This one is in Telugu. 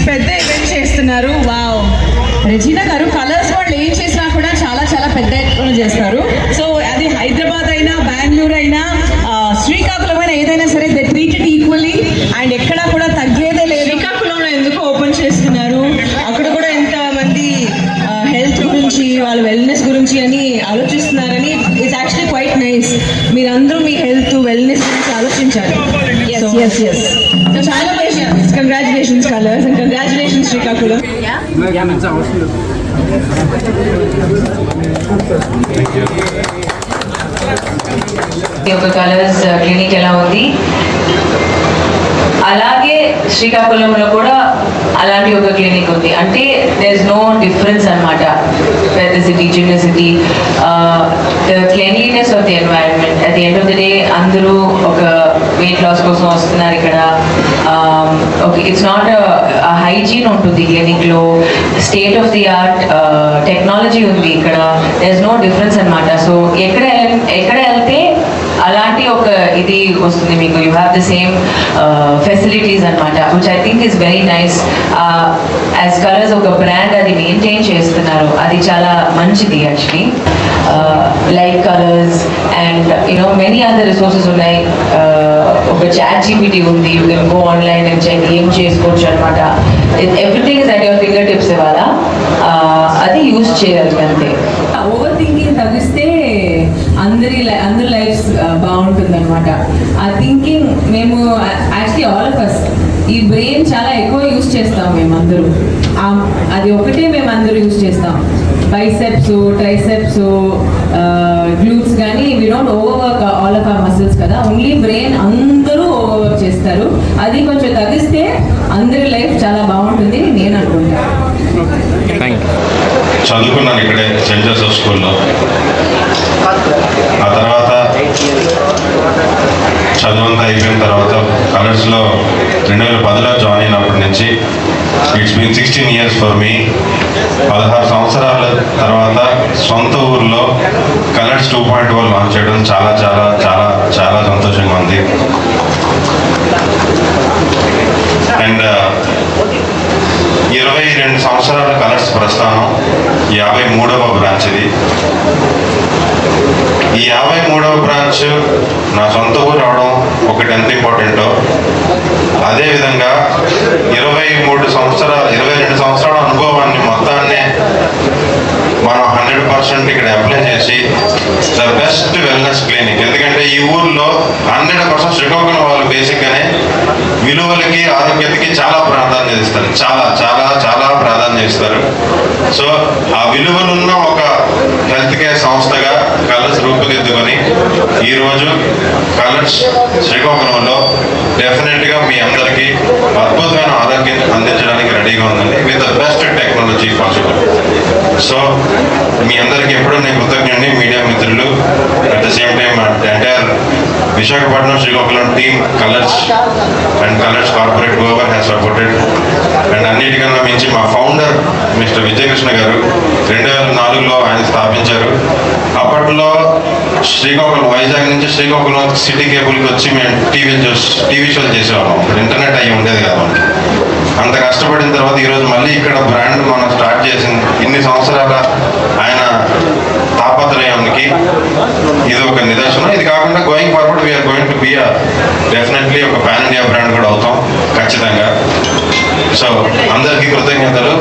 పెద్ద ఈవెంట్ చేస్తున్నారు. వావ్, రెజీనా గారు కలర్స్ వాళ్ళు ఏం చేసినా కూడా చాలా చాలా పెద్ద ఎత్తున చేస్తారు. సో అది హైదరాబాద్ అయినా, బెంగళూరు అయినా, శ్రీకాకుళం అయినా, ఏదైనా సరే దే ట్రీటెడ్ ఈక్వల్లీ అండ్ ఎక్కడా కూడా తగ్గేదే లేదు. శ్రీకాకుళంలో ఎందుకు ఓపెన్ చేస్తున్నారు, అక్కడ కూడా ఎంతమంది హెల్త్ గురించి, వాళ్ళ వెల్నెస్ గురించి అని ఆలోచిస్తున్నారని ఇట్స్ యాక్చువల్లీ క్వైట్ నైస్. మీరందరూ మీ హెల్త్ వెల్నెస్ గురించి ఆలోచించాలి. సో చాలా congratulations colours and congratulations Srikakulam. ఒక కలర్స్ క్లినిక్ ఎలా ఉంది, అలాగే శ్రీకాకుళంలో కూడా అలాంటి ఒక క్లినిక్ ఉంది. అంటే దేర్ ఇస్ నో డిఫరెన్స్ అనమాట, పెద్ద సిటీ చిన్న city. The cleanliness of the environment, at the end of the day అందరూ ఒక వెయిట్ లాస్ కోసం వస్తున్నారు ఇక్కడ. ఓకే, ఇట్స్ నాట్ హైజీన్ ఉంటుంది క్లినిక్లో, state of the art technology ఉంది ఇక్కడ. దేర్ ఇస్ నో డిఫరెన్స్ అనమాట. సో ఎక్కడ వెళ్తే అలాంటి ఒక ఇది వస్తుంది మీకు. You have the same facilities అనమాట, which I think is very nice. As Kolors ఒక బ్రాండ్ అది మెయింటైన్ చేస్తున్నారు, అది చాలా మంచిది actually. Like Kolors and you know many other resources ఉన్నాయి. ఒక చాట్ జీపీటీ ఉంది, you can go online and check ఏం చేసుకోవచ్చు అనమాట. Everything is at your finger tips ఇవాళ, అది యూజ్ చేయాలి అంతే. ఓవర్ థింకింగ్ తగ్గిస్తే అందరి లైఫ్స్ బాగుంటుంది అనమాట. ఆ థింకింగ్ మేము యాక్చువల్లీ ఆల్ ఆఫ్ అస్ ఈ బ్రెయిన్ చాలా ఎక్కువ యూజ్ చేస్తాం మేమందరూ. అది ఒకటే మేము అందరూ యూజ్ చేస్తాం. బైసెప్స్, ట్రైసెప్స్, గ్లూట్స్ కానీ we don't over work all of our muscles కదా. ఓన్లీ బ్రెయిన్ అందరూ ఓవర్ వర్క్ చేస్తారు. అది కొంచెం తగ్గిస్తే అందరి లైఫ్ చాలా బాగుంటుంది నేను అనుకుంటాను. చదువుకున్నాను ఇక్కడే సెయింట్ జోసెఫ్ స్కూల్లో. ఆ తర్వాత చదువంతా అయిపోయిన తర్వాత కలర్స్లో 2010లో జాయిన్ అయినప్పటి నుంచి it's been 16 years for me. 16 సంవత్సరాల తర్వాత సొంత ఊర్లో కలర్స్ 2.0 లాంచ్ చేయడం చాలా చాలా చాలా చాలా సంతోషంగా ఉంది. అండ్ 22 సంవత్సరాల కలర్స్ ప్రస్థానం, 53వ బ్రాంచ్ ఇది. ఈ 53వ బ్రాంచ్ నా సొంత ఊరు రావడం ఒకటి ఎంత ఇంపార్టెంటో, అదేవిధంగా 22 సంవత్సరాల అనుభవాన్ని మొత్తాన్ని మనం 100% ఇక్కడ అప్లై చేసి ద బెస్ట్ వెల్నెస్ క్లినిక్. ఎందుకంటే ఈ ఊర్లో 100% శ్రీకాకుళం వాళ్ళు బేసిక్గానే విలువలకి, ఆరోగ్యతకి చాలా ప్రాధాన్యత ఇస్తారు. చాలా చాలా చాలా ప్రాధాన్యత ఇస్తారు. సో ఆ విలువలున్న ఒక హెల్త్ కేర్ సంస్థగా కలర్స్ రూపుదిద్దుకొని ఈరోజు కలర్స్ శ్రీకాకుళంలో డెఫినెట్గా మీ అందరికీ అద్భుతమైన ఆరోగ్యం అందించడానికి రెడీగా ఉందండి, with the best technology possible. So మీ అందరికీ ఎప్పుడూ నేను కృతజ్ఞుడిని, మీడియా మిత్రులు. At the same time entire Visakhapatnam Srikakulam team Kolors and Kolors corporate గోవర్ హ్యాస్ సపోర్టెడ్. అండ్ అన్నిటికన్నా మించి మా ఫౌండర్ మిస్టర్ విజయకృష్ణ గారు 2004లో ఆయన స్థాపించారు. అప్పట్లో శ్రీకాకుళం, వైజాగ్ నుంచి శ్రీకాకుళం సిటీ కేబుల్కి వచ్చి మేము టీవీ షోలు చేసేవాళ్ళం. ఇంటర్నెట్ అయ్యి ఉండేది కాదు. అంత కష్టపడిన తర్వాత ఈరోజు మళ్ళీ ఇక్కడ బ్రాండ్ మనం స్టార్ట్ చేసింది. ఇన్ని సంవత్సరాల ఆయన తాపత్రయానికి ఇది ఒక నిదర్శనం. ఇది కాకుండా going forward we're going to be definitely ఒక పాన్ ఇండియా బ్రాండ్ కూడా అవుతాం ఖచ్చితంగా. సో అందరికీ కృతజ్ఞతలు.